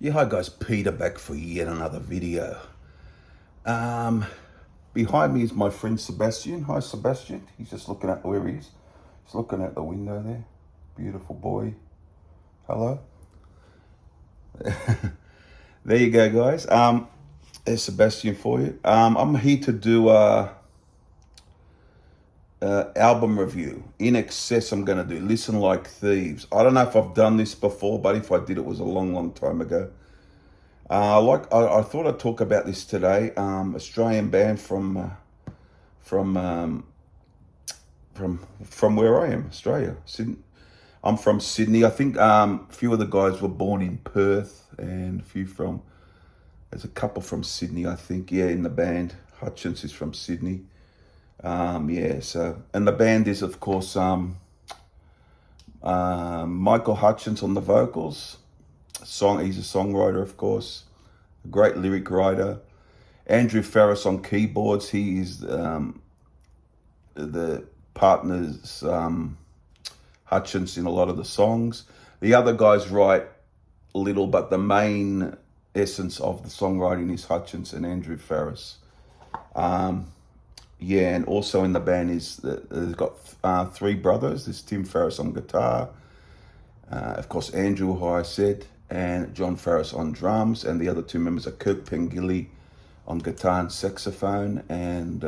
Yeah, hi guys, Peter back for yet another video. Um, Behind me is my friend Sebastian. Hi Sebastian, he's just looking at where he is. He's looking out the window there. Beautiful boy. Hello. There you go guys. There's Sebastian for you. I'm here to do a album review. INXS I'm gonna do, Listen Like Thieves. I don't know if I've done this before, but if I did, it was a long time ago. I thought I'd talk about this today. Australian band from where I am, Australia. I'm from Sydney. I think a few of the guys were born in Perth, and there's a couple from Sydney, I think. Yeah, in the band. Hutchins is from Sydney. Yeah. So, and the band is of course Michael Hutchins on the vocals. He's a songwriter, of course, a great lyric writer. Andrew Ferris on keyboards. He is the partners Hutchins in a lot of the songs. The other guys write a little, but the main essence of the songwriting is Hutchins and Andrew Ferris. Yeah, and also in the band they've got three brothers. There's Tim Ferris on guitar, of course Andrew, who I said, and John Ferris on drums, and the other two members are Kirk Pengilly on guitar and saxophone, and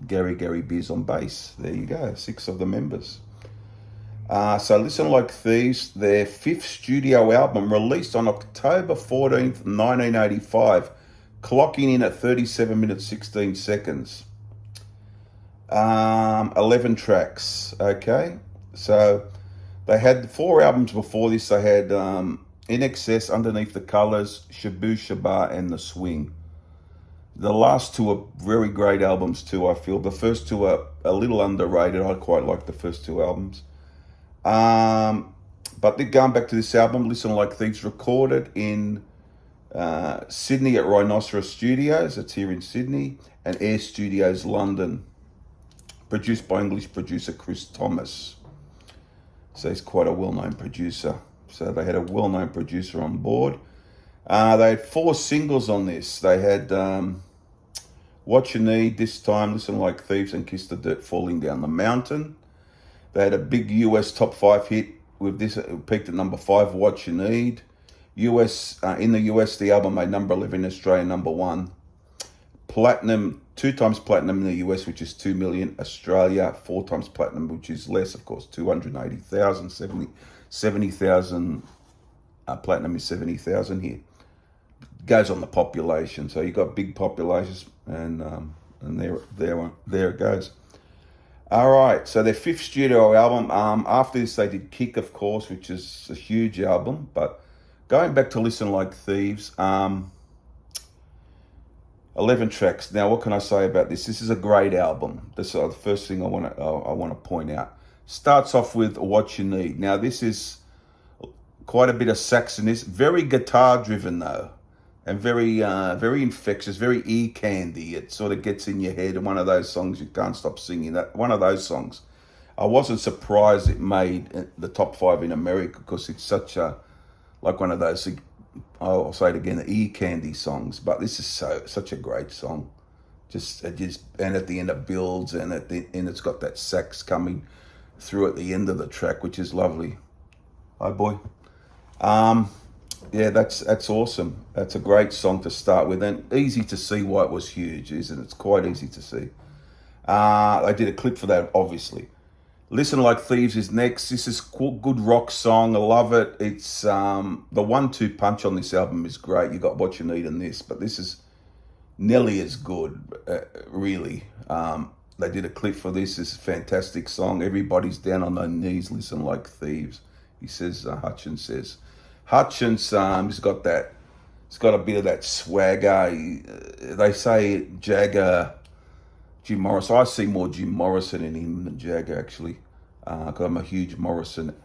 Gary Beers on bass. There you go, 6 of the members. So Listen Like Thieves, their 5th studio album, released on October 14th, 1985, clocking in at 37 minutes 16 seconds. 11 tracks, okay? So they had 4 albums before this. They had INXS, Underneath the Colours, Shaboo Shabba, and The Swing. The last 2 are very great albums too, I feel. The first 2 are a little underrated. I quite like the first 2 albums. But they're going back to this album, Listen Like Thieves, recorded in Sydney at Rhinoceros Studios, it's here in Sydney, and Air Studios London. Produced by English producer Chris Thomas. So he's quite a well-known producer. So they had a well-known producer on board. They had 4 singles on this. They had What You Need, This Time, Listen Like Thieves, and Kiss the Dirt Falling Down the Mountain. They had a big US top 5 hit with this. It peaked at number 5, What You Need. In the US, the album made number 11, Australia number 1. Platinum, 2 times platinum in the US, which is 2 million. Australia, 4 times platinum, which is less, of course, 280,000, 70,000. Platinum is 70,000 here. It goes on the population, so you got big populations, and there it goes. All right, so their 5th studio album. After this, they did Kick, of course, which is a huge album. But going back to Listen Like Thieves, 11 tracks. Now, what can I say about this? This is a great album. This is the first thing I want to point out. Starts off with What You Need. Now, this is quite a bit of sax in this. Very guitar driven though, and very infectious, very ear candy. It sort of gets in your head, and one of those songs you can't stop singing. That one of those songs. I wasn't surprised it made the top 5 in America, because it's such a, like one of those, I'll say it again, ear candy songs. But this is such a great song. And at the end it builds, and at the end it's got that sax coming through at the end of the track, which is lovely. Hi boy. Yeah, that's awesome. That's a great song to start with, and easy to see why it was huge, isn't it? It's quite easy to see. They did a clip for that, obviously. Listen Like Thieves is next. This is good rock song. I love it. It's the 1-2 punch on this album is great. You got What You Need in this, but this is nearly as good, really. They did a clip for this. It's a fantastic song. Everybody's down on their knees. Listen Like Thieves. He says, Hutchins says. Hutchins, he's got a bit of that swagger. They say Jagger, Jim Morrison. I see more Jim Morrison in him than Jagger, actually, because I'm a huge Morrison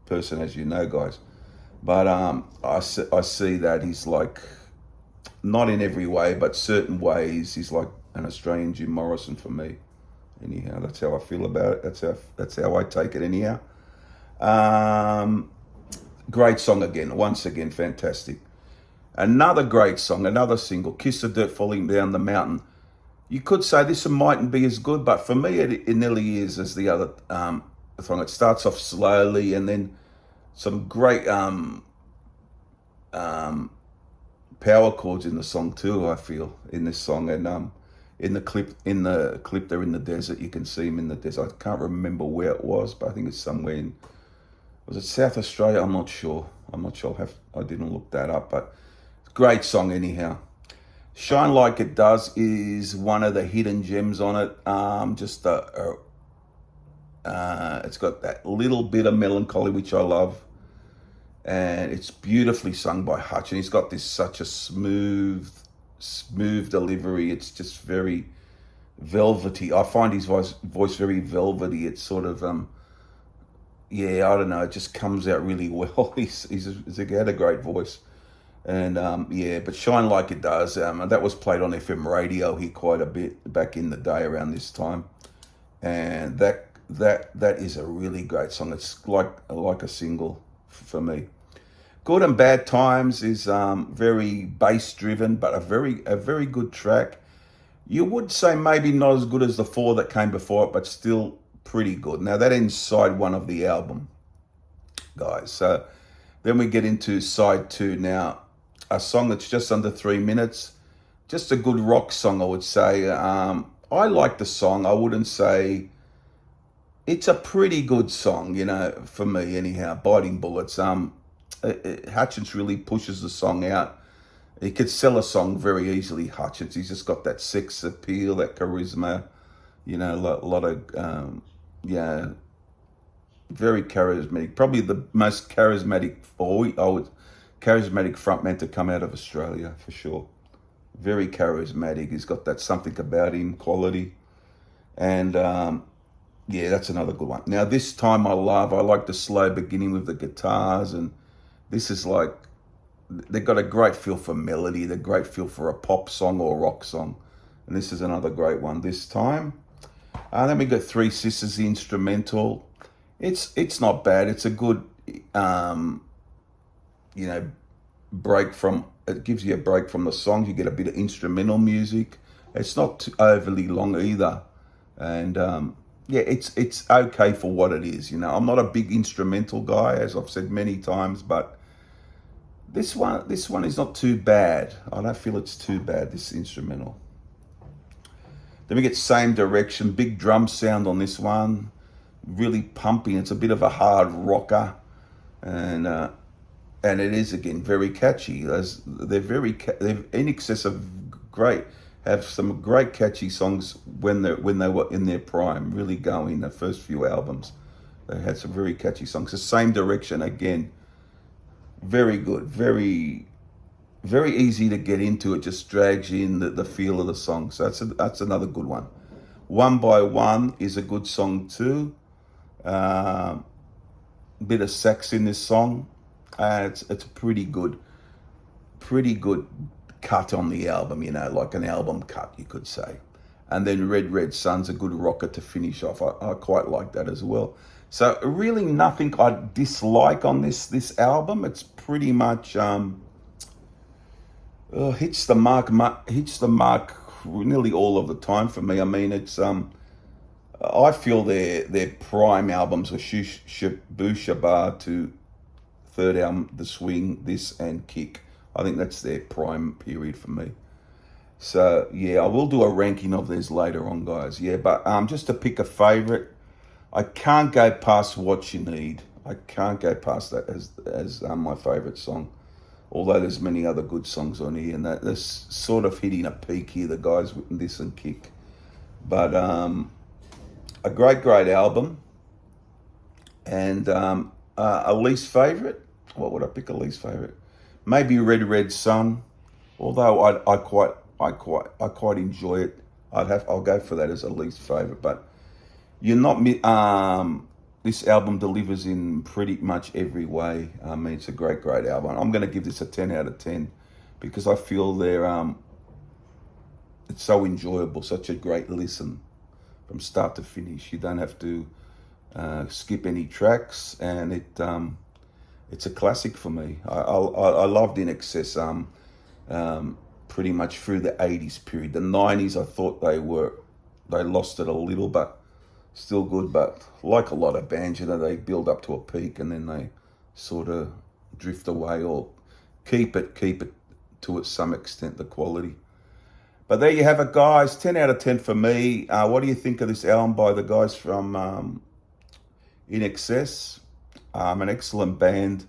person, as you know, guys. But I see that he's like, not in every way, but certain ways, he's like an Australian Jim Morrison for me. Anyhow, that's how I feel about it. That's how I take it. Anyhow. Great song again, once again, fantastic. Another great song, another single, Kiss the Dirt Falling Down the Mountain. You could say this mightn't be as good, but for me it nearly is as the other song. It starts off slowly and then some great power chords in the song too, I feel, in this song. And in the clip they're in the desert. You can see them in the desert. I can't remember where it was, but I think it's somewhere in, was it South Australia? I'm not sure. I didn't look that up, but great song anyhow. Shine Like It Does is one of the hidden gems on it. It's got that little bit of melancholy, which I love. And it's beautifully sung by Hutch. And he's got such a smooth delivery. It's just very velvety. I find his voice very velvety. It's sort of, I don't know, it just comes out really well. He's had a great voice. And but Shine Like It Does, that was played on FM radio here quite a bit back in the day around this time. And that is a really great song. It's like a single for me. Good and Bad Times is very bass driven, but a very good track. You would say maybe not as good as the 4 that came before it, but still pretty good. Now that ends side 1 of the album, guys. So then we get into side 2. Now, a song that's just under 3 minutes, just a good rock song, I would say. I like the song. I wouldn't say it's a pretty good song, for me anyhow. Biting Bullets. Hutchins really pushes the song out. He could sell a song very easily, Hutchins. He's just got that sex appeal, that charisma, a lot of, very charismatic. Probably the most charismatic, charismatic frontman to come out of Australia, for sure. Very charismatic. He's got that something about him, quality. And, that's another good one. Now, this time I like the slow beginning with the guitars, and this is like, they've got a great feel for melody, they're great feel for a pop song or a rock song. And this is another great one this time. Then we got Three Sisters, the instrumental. It's not bad. It's a good, break from, it gives you a break from the songs. You get a bit of instrumental music. It's not too overly long either. And, it's okay for what it is. I'm not a big instrumental guy, as I've said many times, but this one is not too bad. I don't feel it's too bad, this instrumental. Then we get Same Direction, big drum sound on this one, really pumping. It's a bit of a hard rocker, and it is again very catchy. They're INXS have some great catchy songs when they were in their prime, really going. The first few albums, they had some very catchy songs. The Same Direction again, very good, very very easy to get into. It just drags you in the feel of the song. So that's another good one. One by One is a good song too. Bit of sax in this song. It's a pretty good cut on the album, like an album cut, you could say. And then Red Sun's a good rocker to finish off. I quite like that as well. So really nothing I dislike on this album. It's pretty much hits the mark nearly all of the time for me. I mean, it's I feel their prime albums were Shabooh Bar to third album, The Swing, this and Kick. I think that's their prime period for me. So I will do a ranking of these later on, guys. But just to pick a favorite, I can't go past What You Need. I can't go past that as my favorite song. Although there's many other good songs on here, and that's sort of hitting a peak here, the guys with this and Kick. But a great album. And a least favorite. What would I pick a least favorite? Maybe Red Sun. Although I quite enjoy it. I'll go for that as a least favorite. But this album delivers in pretty much every way. I mean, it's a great album. I'm going to give this a 10 out of 10 because I feel it's so enjoyable, such a great listen from start to finish. You don't have to skip any tracks, and it's a classic for me. I loved INXS. pretty much through the 80s period. The 90s, I thought they lost it a little, but still good. But like a lot of bands, you know, they build up to a peak and then they sort of drift away or keep it to some extent, the quality. But there you have it, guys. 10 out of 10 for me. What do you think of this album by the guys from INXS? An excellent band.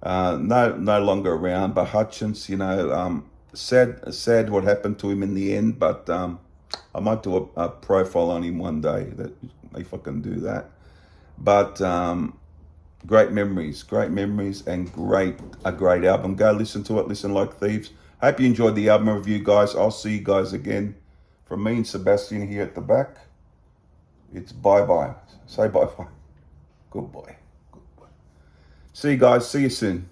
No longer around, but Hutchins, you know, sad what happened to him in the end, but I might do a profile on him one day, that if I can do that. But great memories, and a great album. Go listen to it, listen like Thieves. Hope you enjoyed the album review, guys. I'll see you guys again. From me and Sebastian here at the back, it's bye-bye. Say bye-bye. Goodbye. See you guys. See you soon.